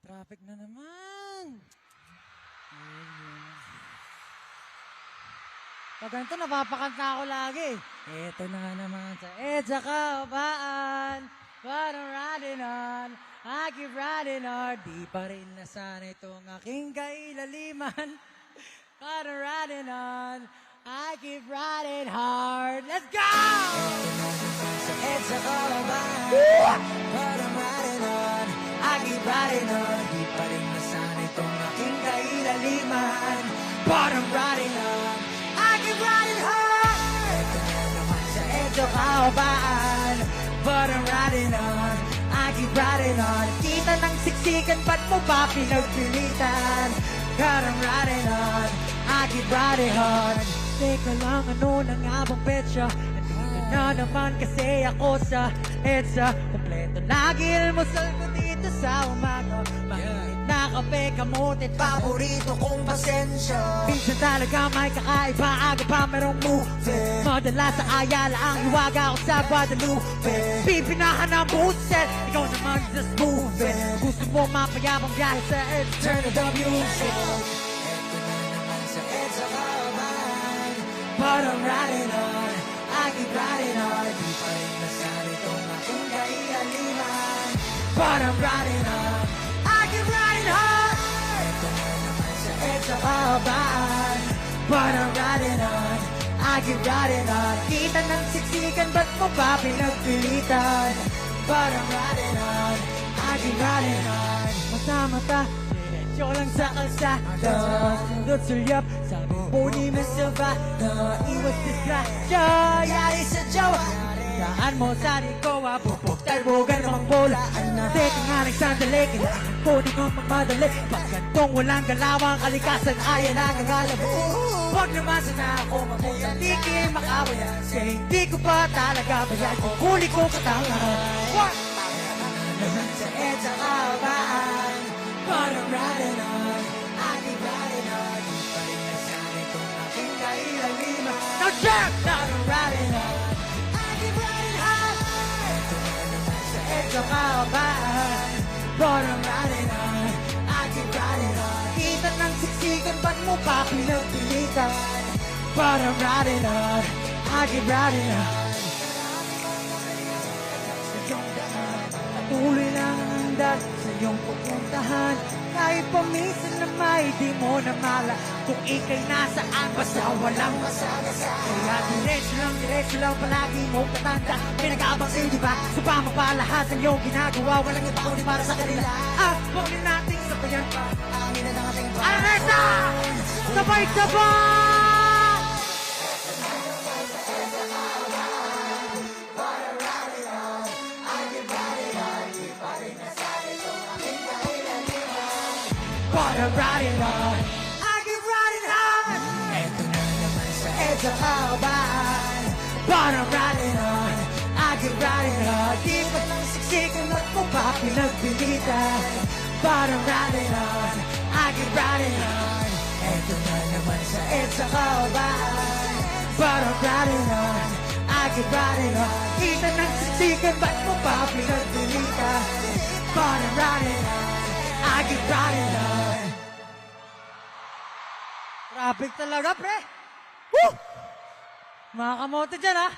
Traffic na naman. Pag ganito, napapakanta ako lagi. Ito na naman sa EDSA kahabaan. But I'm riding on, I keep riding hard. Di pa rin nasan itong aking kailaliman. But I'm riding on, I keep riding hard. Let's go! Sa EDSA kahabaan. But I'm riding on, I keep riding on. Di pa rin nasan itong aking kailaliman. But I'm riding on, I keep riding hard. Ito na naman sa EDSA kahabaan. But I'm riding on, I keep riding on. Kita ng siksikan, ba't mo pa pinagpilitan? God, I'm riding on, I keep riding on. Teka lang, ano na nga bang petsa? Nandito na naman kasi ako sa EDSA. Kompleto lagi almusal ko dito sa umaga. Mainit na kape, kamote, paborito kong pasensya. Minsan talaga may kakaiba, aga pa merong movie. Madalas sa Ayala ang hiwaga ko sa Guadalupe. Pipinahan ng buset, ikaw naman just moving. Gusto mo mapayabang biyahe sa EDSA, turn the music. Eto na naman sa EDSA kahabaan. But I'm riding on, I keep riding on. Di pa rin nasan itong aking kailaliman. But I'm riding on, I keep riding hard. Ito na naman sa EDSA kahabaan. But I'm riding on, I keep riding on. Kita ng siksikan, ba't mo pa pinagpilitan? But I'm riding on, I keep riding on. Mata-mata, diretso lang sa kalsada. Sundot sulyap, sabi po ni Mr. Va, na iwas disgrasya, yari sa jowa. Daan mo sa rikowa, pupuk talbogan ng bola. Teka nga ng sandali, kailangan ko din kong magmadali. Pag gantong walang galawang kalikasan, ayan ang nangalabo. Huwag naman sana ako mabuta, di kayo makawayan. Kasi hindi ko pa talaga bayan kung huli ko katangan. What? Naman sa EDSA kahabaan. But I'm riding on, I keep riding on. Di pa rin nasan itong aking kailaliman. Now check! Now I'm riding on, I keep riding hard. Ito na naman sa EDSA kahabaan. But I'm riding on, I keep riding on. Kita ng siksikan, ba't mo pa pinagpilitan? But I'm riding on, I keep riding on. Sa iyong daan, patuloy lang ang hanggan sa iyong pupuntahan. Kahit paminsan na may di mo na mala kung ikay nasaan, basta walang masagasa. Kaya diretso lang palagi mong tatanda. Pinag-aabang sa'yo, di ba? Sa pamapalahat ng iyong ginagawa, walang iba kundi para sa kanila. Huwag rin nating sabayan pa. Amin na ating pa. Arresta! Sabay-sabay! But I'm riding on, I keep riding hard. Ito na naman sa EDSA kahabaan. But I'm riding on, I keep riding hard. Di pa ng siksikan at mo pa pinagpilitan. But I'm riding on, I keep riding on. Ito na naman sa EDSA kahabaan. But I'm riding on, I keep riding on. Kita ng siksikan, ba't mo pa pinagpilitan? But I'm riding on, I keep riding on. Traffic talaga, pre. Woo! Mga kamote dyan, ha?